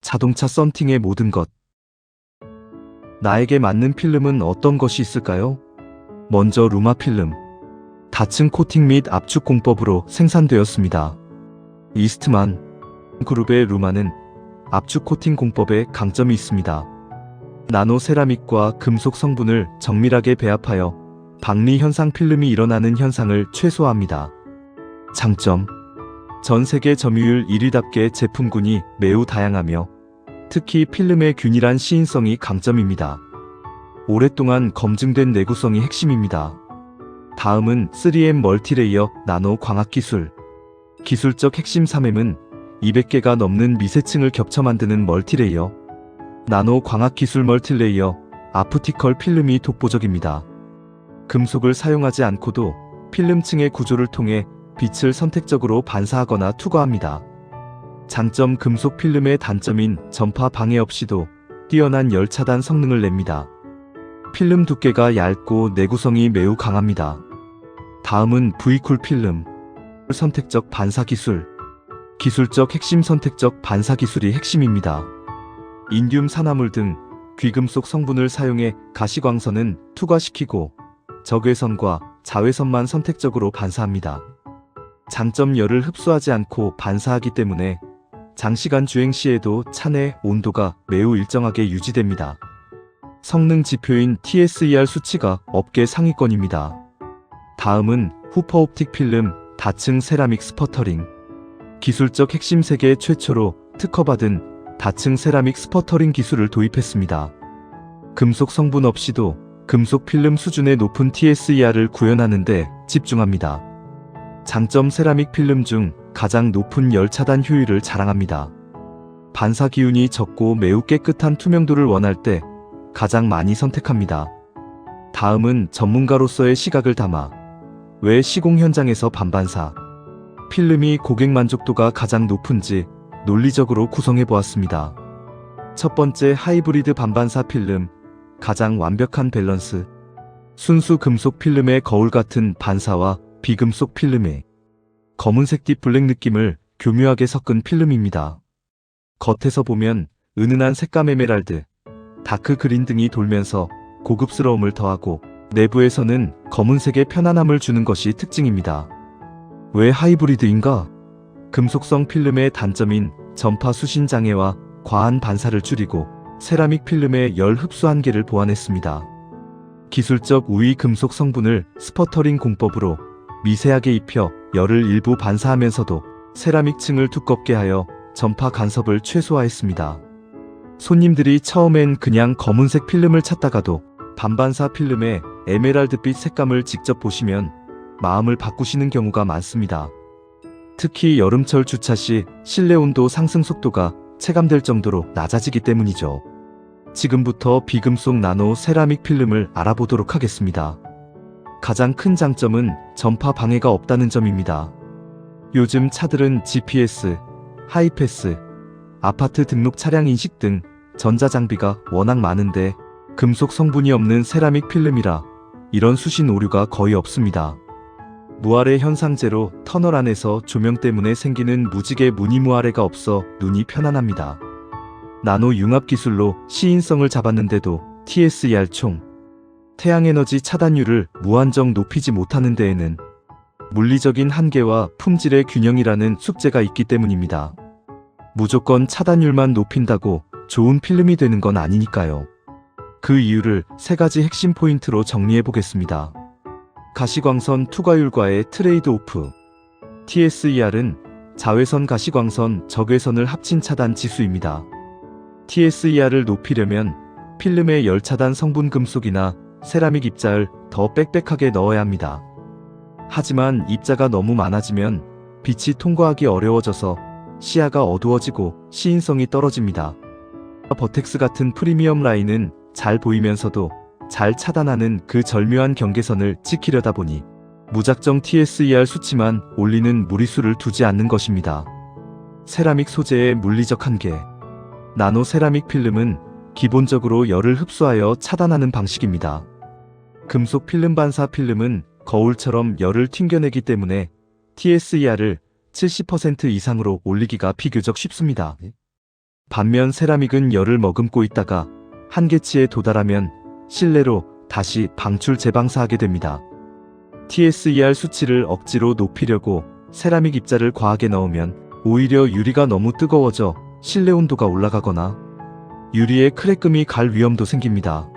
자동차 썬팅의 모든 것. 나에게 맞는 필름은 어떤 것이 있을까요? 먼저 루마 필름. 다층 코팅 및 압축 공법으로 생산되었습니다. 이스트만 그룹의 루마는 압축 코팅 공법에 강점이 있습니다. 나노 세라믹과 금속 성분을 정밀하게 배합하여 박리 현상 필름이 일어나는 현상을 최소화합니다. 장점. 전 세계 점유율 1위답게 제품군이 매우 다양하며 특히 필름의 균일한 시인성이 강점입니다. 오랫동안 검증된 내구성이 핵심입니다. 다음은 3M 멀티레이어 나노 광학 기술. 기술적 핵심 3M은 200개가 넘는 미세층을 겹쳐 만드는 멀티레이어 나노 광학 기술 멀티레이어 아프티컬 필름이 독보적입니다. 금속을 사용하지 않고도 필름층의 구조를 통해 빛을 선택적으로 반사하거나 투과합니다. 장점. 금속 필름의 단점인 전파 방해 없이도 뛰어난 열 차단 성능을 냅니다. 필름 두께가 얇고 내구성이 매우 강합니다. 다음은 V쿨 필름. 선택적 반사 기술. 기술적 핵심. 선택적 반사 기술이 핵심입니다. 인듐 산화물 등 귀금속 성분을 사용해 가시광선은 투과시키고 적외선과 자외선만 선택적으로 반사합니다. 장점. 열을 흡수하지 않고 반사하기 때문에 장시간 주행 시에도 차내 온도가 매우 일정하게 유지됩니다. 성능 지표인 TSER 수치가 업계 상위권입니다. 다음은 후퍼 옵틱 필름 다층 세라믹 스퍼터링. 기술적 핵심. 세계 최초로 특허받은 다층 세라믹 스퍼터링 기술을 도입했습니다. 금속 성분 없이도 금속 필름 수준의 높은 TSER을 구현하는 데 집중합니다. 장점. 세라믹 필름 중 가장 높은 열 차단 효율을 자랑합니다. 반사 기운이 적고 매우 깨끗한 투명도를 원할 때 가장 많이 선택합니다. 다음은 전문가로서의 시각을 담아 왜 시공 현장에서 반반사 필름이 고객 만족도가 가장 높은지 논리적으로 구성해 보았습니다. 첫 번째, 하이브리드 반반사 필름. 가장 완벽한 밸런스. 순수 금속 필름의 거울 같은 반사와 비금속 필름의 검은색 딥 블랙 느낌을 교묘하게 섞은 필름입니다. 겉에서 보면 은은한 색감 에메랄드, 다크 그린 등이 돌면서 고급스러움을 더하고 내부에서는 검은색의 편안함을 주는 것이 특징입니다. 왜 하이브리드인가? 금속성 필름의 단점인 전파 수신 장애와 과한 반사를 줄이고 세라믹 필름의 열 흡수 한계를 보완했습니다. 기술적 우위. 금속 성분을 스퍼터링 공법으로 미세하게 입혀 열을 일부 반사하면서도 세라믹 층을 두껍게 하여 전파 간섭을 최소화했습니다. 손님들이 처음엔 그냥 검은색 필름을 찾다가도 반반사 필름의 에메랄드빛 색감을 직접 보시면 마음을 바꾸시는 경우가 많습니다. 특히 여름철 주차 시 실내 온도 상승 속도가 체감될 정도로 낮아지기 때문이죠. 지금부터 비금속 나노 세라믹 필름을 알아보도록 하겠습니다. 가장 큰 장점은 전파 방해가 없다는 점입니다. 요즘 차들은 GPS, 하이패스, 아파트 등록 차량 인식 등 전자장비가 워낙 많은데 금속 성분이 없는 세라믹 필름이라 이런 수신 오류가 거의 없습니다. 무아래 현상제로 터널 안에서 조명 때문에 생기는 무지개 무늬 무아래가 없어 눈이 편안합니다. 나노 융합 기술로 시인성을 잡았는데도 TSER 총 태양에너지 차단율을 무한정 높이지 못하는 데에는 물리적인 한계와 품질의 균형이라는 숙제가 있기 때문입니다. 무조건 차단율만 높인다고 좋은 필름이 되는 건 아니니까요. 그 이유를 세 가지 핵심 포인트로 정리해 보겠습니다. 가시광선 투과율과의 트레이드 오프. TSER은 자외선 가시광선 적외선을 합친 차단 지수입니다. TSER을 높이려면 필름의 열 차단 성분 금속이나 세라믹 입자를 더 빽빽하게 넣어야 합니다. 하지만 입자가 너무 많아지면 빛이 통과하기 어려워져서 시야가 어두워지고 시인성이 떨어집니다. 버텍스 같은 프리미엄 라인은 잘 보이면서도 잘 차단하는 그 절묘한 경계선을 지키려다 보니 무작정 TSER 수치만 올리는 무리수를 두지 않는 것입니다. 세라믹 소재의 물리적 한계. 나노 세라믹 필름은 기본적으로 열을 흡수하여 차단하는 방식입니다. 금속 필름 반사 필름은 거울처럼 열을 튕겨내기 때문에 TSER을 70% 이상으로 올리기가 비교적 쉽습니다. 반면 세라믹은 열을 머금고 있다가 한계치에 도달하면 실내로 다시 방출 재방사하게 됩니다. TSER 수치를 억지로 높이려고 세라믹 입자를 과하게 넣으면 오히려 유리가 너무 뜨거워져 실내 온도가 올라가거나 유리에 크랙금이 갈 위험도 생깁니다.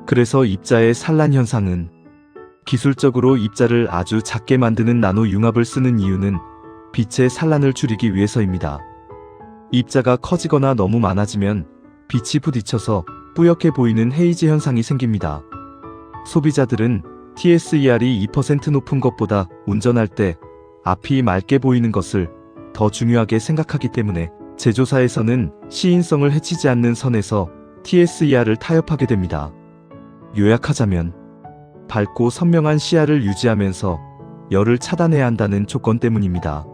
그래서 입자의 산란 현상은 기술적으로 입자를 아주 작게 만드는 나노 융합을 쓰는 이유는 빛의 산란을 줄이기 위해서입니다. 입자가 커지거나 너무 많아지면 빛이 부딪혀서 뿌옇게 보이는 헤이즈 현상이 생깁니다. 소비자들은 TSER이 2% 높은 것보다 운전할 때 앞이 맑게 보이는 것을 더 중요하게 생각하기 때문에 제조사에서는 시인성을 해치지 않는 선에서 TSER을 타협하게 됩니다. 요약하자면 밝고 선명한 시야를 유지하면서 열을 차단해야 한다는 조건 때문입니다.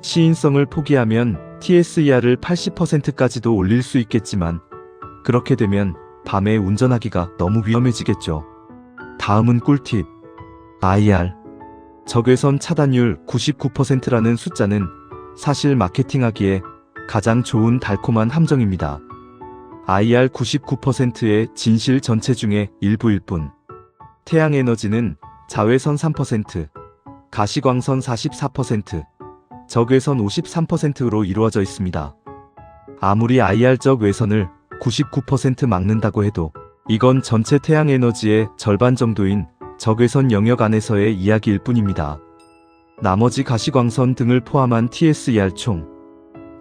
시인성을 포기하면 TSER을 80%까지도 올릴 수 있겠지만 그렇게 되면 밤에 운전하기가 너무 위험해지겠죠. 다음은 꿀팁. IR. 적외선 차단율 99%라는 숫자는 사실 마케팅하기에 가장 좋은 달콤한 함정입니다. IR 99%의 진실 전체 중에 일부일 뿐. 태양 에너지는 자외선 3%, 가시광선 44%, 적외선 53%로 이루어져 있습니다. 아무리 IR적 외선을 99% 막는다고 해도 이건 전체 태양 에너지의 절반 정도인 적외선 영역 안에서의 이야기일 뿐입니다. 나머지 가시광선 등을 포함한 TSER 총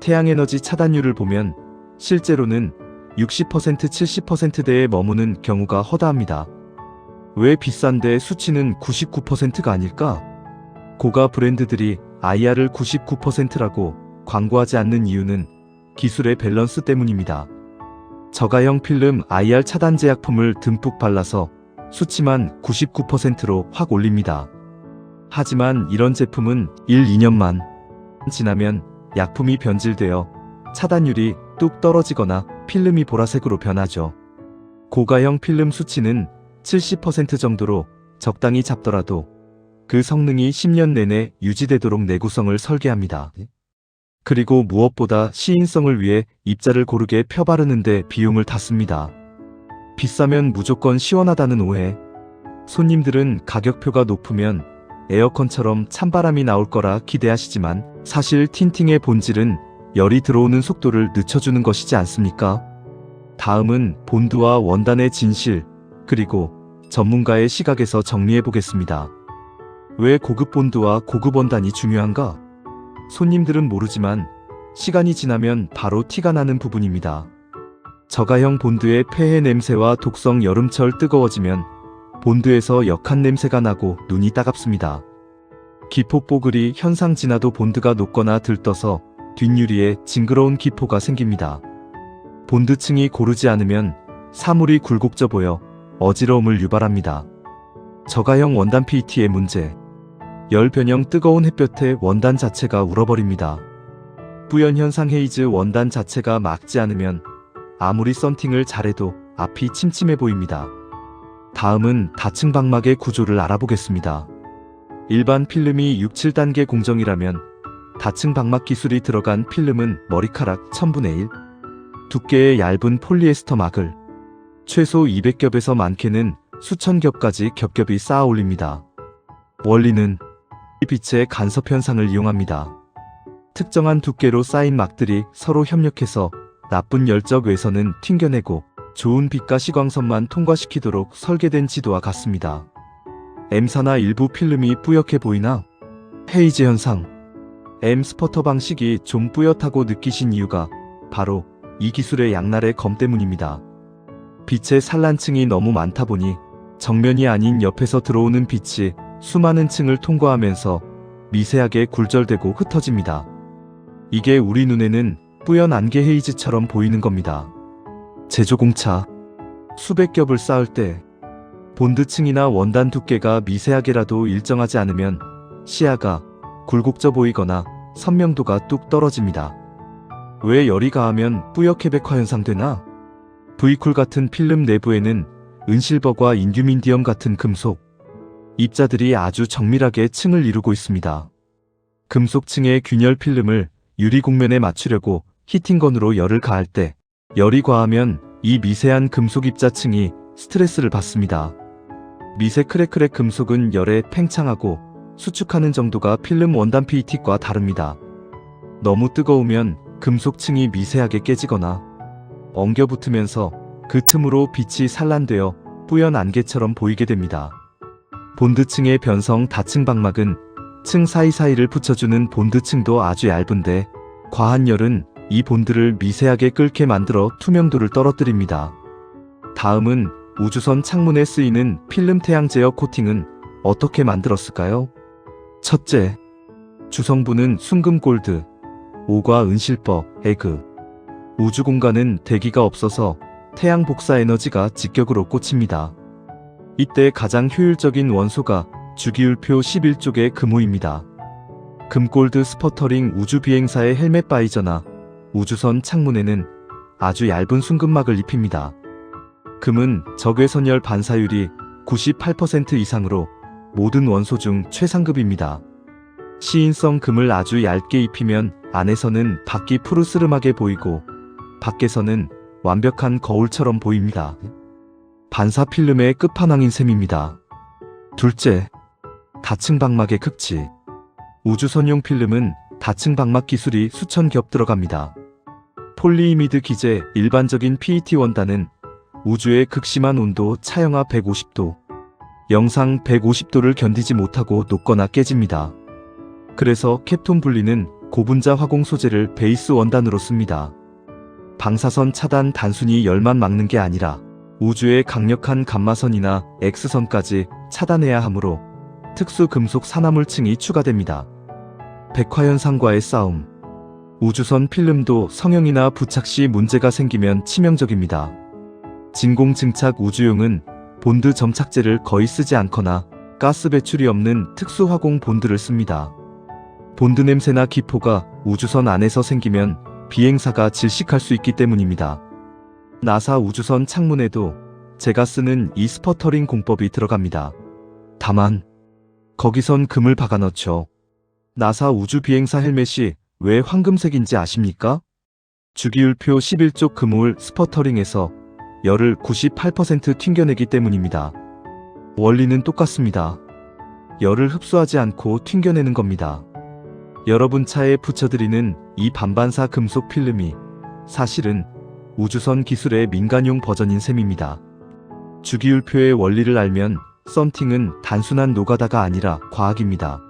태양 에너지 차단율을 보면 실제로는 60% 70%대에 머무는 경우가 허다합니다. 왜 비싼데 수치는 99%가 아닐까? 고가 브랜드들이 IR을 99%라고 광고하지 않는 이유는 기술의 밸런스 때문입니다. 저가형 필름 IR 차단 제약품을 듬뿍 발라서 수치만 99%로 확 올립니다. 하지만 이런 제품은 1, 2년만 지나면 약품이 변질되어 차단율이 뚝 떨어지거나 필름이 보라색으로 변하죠. 고가형 필름 수치는 70% 정도로 적당히 잡더라도 그 성능이 10년 내내 유지되도록 내구성을 설계합니다. 그리고 무엇보다 시인성을 위해 입자를 고르게 펴바르는데 비용을 다 씁니다. 비싸면 무조건 시원하다는 오해. 손님들은 가격표가 높으면 에어컨처럼 찬바람이 나올 거라 기대하시지만 사실 틴팅의 본질은 열이 들어오는 속도를 늦춰주는 것이지 않습니까? 다음은 본드와 원단의 진실, 그리고 전문가의 시각에서 정리해 보겠습니다. 왜 고급 본드와 고급 원단이 중요한가? 손님들은 모르지만 시간이 지나면 바로 티가 나는 부분입니다. 저가형 본드의 폐해 냄새와 독성 여름철 뜨거워지면 본드에서 역한 냄새가 나고 눈이 따갑습니다. 기포 뽀글이 현상 지나도 본드가 녹거나 들떠서 뒷유리에 징그러운 기포가 생깁니다. 본드층이 고르지 않으면 사물이 굴곡져 보여 어지러움을 유발합니다. 저가형 원단 PET의 문제. 열 변형 뜨거운 햇볕에 원단 자체가 울어버립니다. 뿌연 현상 헤이즈 원단 자체가 막지 않으면 아무리 썬팅을 잘해도 앞이 침침해 보입니다. 다음은 다층 방막의 구조를 알아보겠습니다. 일반 필름이 6, 7단계 공정이라면 다층 방막 기술이 들어간 필름은 머리카락 1000분의 1 두께의 얇은 폴리에스터 막을 최소 200겹에서 많게는 수천 겹까지 겹겹이 쌓아 올립니다. 원리는 빛의 간섭 현상을 이용합니다. 특정한 두께로 쌓인 막들이 서로 협력해서 나쁜 열적 외선은 튕겨내고 좋은 빛과 시광선만 통과시키도록 설계된 지도와 같습니다. M사나 일부 필름이 뿌옇게 보이나? 헤이즈 현상. M 스퍼터 방식이 좀 뿌옇다고 느끼신 이유가 바로 이 기술의 양날의 검 때문입니다. 빛의 산란층이 너무 많다 보니 정면이 아닌 옆에서 들어오는 빛이 수많은 층을 통과하면서 미세하게 굴절되고 흩어집니다. 이게 우리 눈에는 뿌연 안개 헤이즈처럼 보이는 겁니다. 제조공차. 수백 겹을 쌓을 때 본드층이나 원단 두께가 미세하게라도 일정하지 않으면 시야가 굴곡져 보이거나 선명도가 뚝 떨어집니다. 왜 열이 가하면 뿌옇게 백화 현상되나? V쿨 같은 필름 내부에는 은실버과 인듀민디엄 같은 금속 입자들이 아주 정밀하게 층을 이루고 있습니다. 금속층의 균열 필름을 유리 곡면에 맞추려고 히팅건으로 열을 가할 때 열이 과하면 이 미세한 금속 입자층이 스트레스를 받습니다. 미세 크랙 금속은 열에 팽창하고 수축하는 정도가 필름 원단 PET과 다릅니다. 너무 뜨거우면 금속층이 미세하게 깨지거나 엉겨붙으면서 그 틈으로 빛이 산란되어 뿌연 안개처럼 보이게 됩니다. 본드층의 변성 다층 방막은 층 사이사이를 붙여주는 본드층도 아주 얇은데 과한 열은 이 본드를 미세하게 끓게 만들어 투명도를 떨어뜨립니다. 다음은 우주선 창문에 쓰이는 필름 태양 제어 코팅은 어떻게 만들었을까요? 첫째, 주성분은 순금 골드, 오과 은실버, 에그. 우주 공간은 대기가 없어서 태양 복사 에너지가 직격으로 꽂힙니다. 이때 가장 효율적인 원소가 주기율표 11쪽의 금호입니다. 금골드 스퍼터링 우주 비행사의 헬멧 바이저나 우주선 창문에는 아주 얇은 순금막을 입힙니다. 금은 적외선열 반사율이 98% 이상으로 모든 원소 중 최상급입니다. 시인성 금을 아주 얇게 입히면 안에서는 밖이 푸르스름하게 보이고 밖에서는 완벽한 거울처럼 보입니다. 반사 필름의 끝판왕인 셈입니다. 둘째, 다층 방막의 극치. 우주선용 필름은 다층 방막 기술이 수천 겹 들어갑니다. 폴리이미드 기재 일반적인 PET 원단은 우주의 극심한 온도 차영하 150도, 영상 150도를 견디지 못하고 녹거나 깨집니다. 그래서 캡톤 분리는 고분자 화공 소재를 베이스 원단으로 씁니다. 방사선 차단 단순히 열만 막는 게 아니라 우주의 강력한 감마선이나 X선까지 차단해야 하므로 특수 금속 산화물층이 추가됩니다. 백화현상과의 싸움. 우주선 필름도 성형이나 부착 시 문제가 생기면 치명적입니다. 진공증착 우주용은 본드 점착제를 거의 쓰지 않거나 가스 배출이 없는 특수 화공 본드를 씁니다. 본드 냄새나 기포가 우주선 안에서 생기면 비행사가 질식할 수 있기 때문입니다. 나사 우주선 창문에도 제가 쓰는 이 스퍼터링 공법이 들어갑니다. 다만 거기선 금을 박아 넣죠. 나사 우주 비행사 헬멧이 왜 황금색인지 아십니까? 주기율표 11쪽 금호를 스퍼터링에서 열을 98% 튕겨내기 때문입니다. 원리는 똑같습니다. 열을 흡수하지 않고 튕겨내는 겁니다. 여러분 차에 붙여드리는 이 반반사 금속 필름이 사실은 우주선 기술의 민간용 버전인 셈입니다. 주기율표의 원리를 알면 썬팅은 단순한 노가다가 아니라 과학입니다.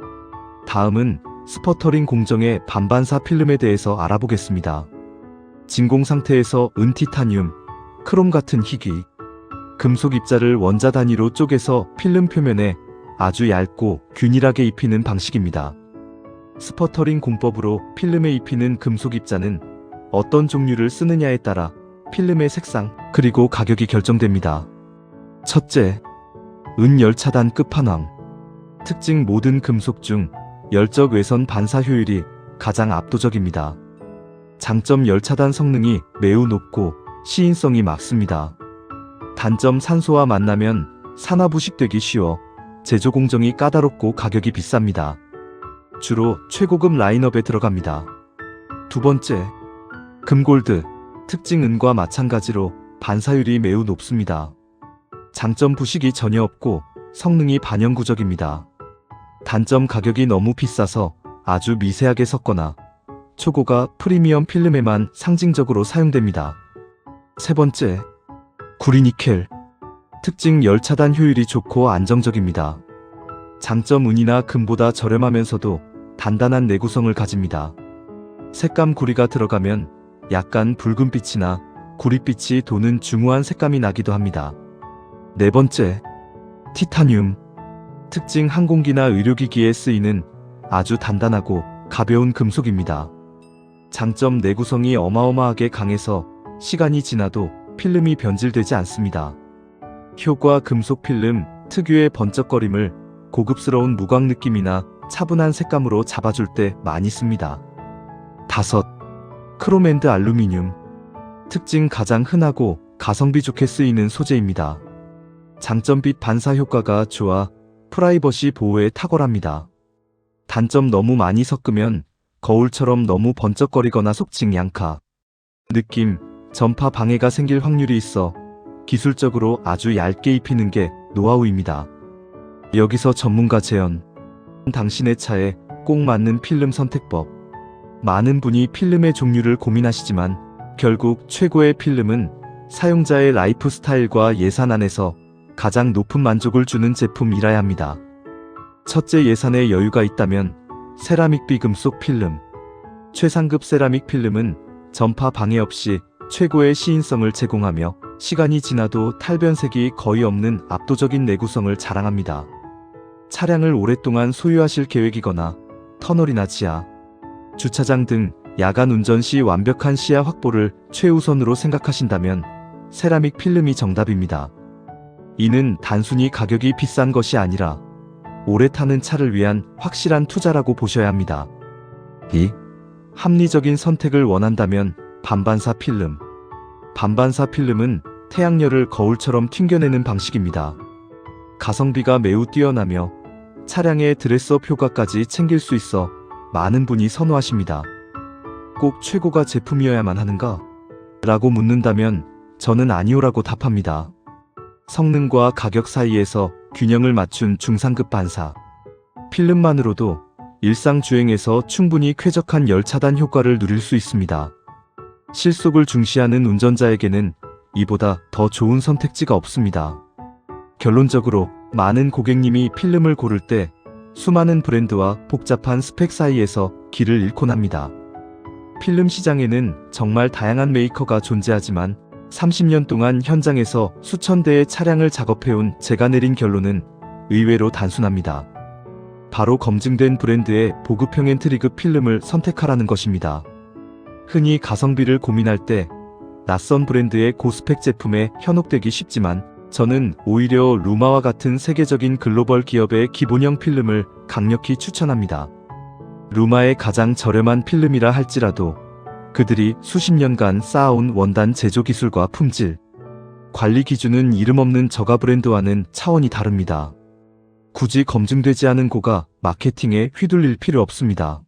다음은 스퍼터링 공정의 반반사 필름에 대해서 알아보겠습니다. 진공 상태에서 은티타늄, 크롬 같은 희귀, 금속 입자를 원자 단위로 쪼개서 필름 표면에 아주 얇고 균일하게 입히는 방식입니다. 스퍼터링 공법으로 필름에 입히는 금속 입자는 어떤 종류를 쓰느냐에 따라 필름의 색상 그리고 가격이 결정됩니다. 첫째, 은열 차단 끝판왕. 특징 모든 금속 중 열적 외선 반사 효율이 가장 압도적입니다. 장점 열 차단 성능이 매우 높고 시인성이 막습니다. 단점 산소와 만나면 산화부식되기 쉬워 제조 공정이 까다롭고 가격이 비쌉니다. 주로 최고급 라인업에 들어갑니다. 두 번째, 금골드. 특징 은과 마찬가지로 반사율이 매우 높습니다. 장점 부식이 전혀 없고 성능이 반영구적입니다. 단점 가격이 너무 비싸서 아주 미세하게 섞거나 초고가 프리미엄 필름에만 상징적으로 사용됩니다. 세 번째, 구리니켈. 특징 열 차단 효율이 좋고 안정적입니다. 장점 은이나 금보다 저렴하면서도 단단한 내구성을 가집니다. 색감 구리가 들어가면 약간 붉은빛이나 구릿빛이 도는 중후한 색감이 나기도 합니다. 네 번째, 티타늄. 특징 항공기나 의료기기에 쓰이는 아주 단단하고 가벼운 금속입니다. 장점 내구성이 어마어마하게 강해서 시간이 지나도 필름이 변질되지 않습니다. 효과 금속 필름 특유의 번쩍거림을 고급스러운 무광 느낌이나 차분한 색감으로 잡아줄 때 많이 씁니다. 다섯, 크롬&드 알루미늄. 특징 가장 흔하고 가성비 좋게 쓰이는 소재입니다. 장점 빛 반사 효과가 좋아 프라이버시 보호에 탁월합니다. 단점 너무 많이 섞으면 거울처럼 너무 번쩍거리거나 속칭 양카. 느낌, 전파 방해가 생길 확률이 있어 기술적으로 아주 얇게 입히는 게 노하우입니다. 여기서 전문가 제언. 당신의 차에 꼭 맞는 필름 선택법. 많은 분이 필름의 종류를 고민하시지만 결국 최고의 필름은 사용자의 라이프 스타일과 예산 안에서 가장 높은 만족을 주는 제품이라야 합니다. 첫째, 예산에 여유가 있다면 세라믹 비금속 필름. 최상급 세라믹 필름은 전파 방해 없이 최고의 시인성을 제공하며 시간이 지나도 탈변색이 거의 없는 압도적인 내구성을 자랑합니다. 차량을 오랫동안 소유하실 계획이거나 터널이나 지하, 주차장 등 야간 운전 시 완벽한 시야 확보를 최우선으로 생각하신다면 세라믹 필름이 정답입니다. 이는 단순히 가격이 비싼 것이 아니라 오래 타는 차를 위한 확실한 투자라고 보셔야 합니다. 2. 합리적인 선택을 원한다면 반반사 필름. 반반사 필름은 태양열을 거울처럼 튕겨내는 방식입니다. 가성비가 매우 뛰어나며 차량의 드레스업 효과까지 챙길 수 있어 많은 분이 선호하십니다. 꼭 최고가 제품이어야만 하는가? 라고 묻는다면 저는 아니오라고 답합니다. 성능과 가격 사이에서 균형을 맞춘 중상급 반사. 필름만으로도 일상 주행에서 충분히 쾌적한 열 차단 효과를 누릴 수 있습니다. 실속을 중시하는 운전자에게는 이보다 더 좋은 선택지가 없습니다. 결론적으로 많은 고객님이 필름을 고를 때 수많은 브랜드와 복잡한 스펙 사이에서 길을 잃곤 합니다. 필름 시장에는 정말 다양한 메이커가 존재하지만 30년 동안 현장에서 수천 대의 차량을 작업해온 제가 내린 결론은 의외로 단순합니다. 바로 검증된 브랜드의 보급형 엔트리급 필름을 선택하라는 것입니다. 흔히 가성비를 고민할 때 낯선 브랜드의 고스펙 제품에 현혹되기 쉽지만 저는 오히려 루마와 같은 세계적인 글로벌 기업의 기본형 필름을 강력히 추천합니다. 루마의 가장 저렴한 필름이라 할지라도 그들이 수십 년간 쌓아온 원단 제조 기술과 품질, 관리 기준은 이름 없는 저가 브랜드와는 차원이 다릅니다. 굳이 검증되지 않은 고가 마케팅에 휘둘릴 필요 없습니다.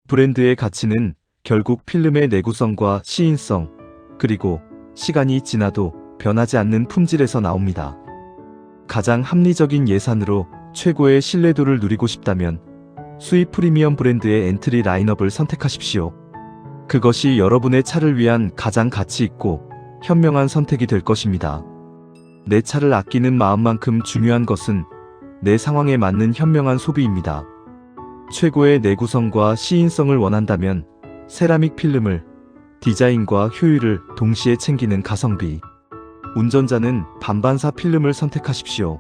브랜드의 가치는 결국 필름의 내구성과 시인성, 그리고 시간이 지나도 변하지 않는 품질에서 나옵니다. 가장 합리적인 예산으로 최고의 신뢰도를 누리고 싶다면 수입 프리미엄 브랜드의 엔트리 라인업을 선택하십시오. 그것이 여러분의 차를 위한 가장 가치 있고 현명한 선택이 될 것입니다. 내 차를 아끼는 마음만큼 중요한 것은 내 상황에 맞는 현명한 소비입니다. 최고의 내구성과 시인성을 원한다면 세라믹 필름을, 디자인과 효율을 동시에 챙기는 가성비. 운전자는 반반사 필름을 선택하십시오.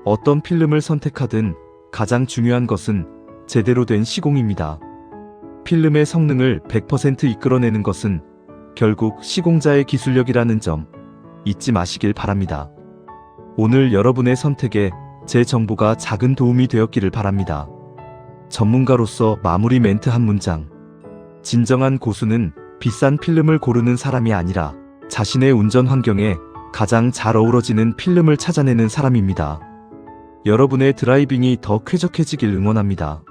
어떤 필름을 선택하든 가장 중요한 것은 제대로 된 시공입니다. 필름의 성능을 100% 이끌어내는 것은 결국 시공자의 기술력이라는 점 잊지 마시길 바랍니다. 오늘 여러분의 선택에 제 정보가 작은 도움이 되었기를 바랍니다. 전문가로서 마무리 멘트 한 문장. 진정한 고수는 비싼 필름을 고르는 사람이 아니라 자신의 운전 환경에 가장 잘 어우러지는 필름을 찾아내는 사람입니다. 여러분의 드라이빙이 더 쾌적해지길 응원합니다.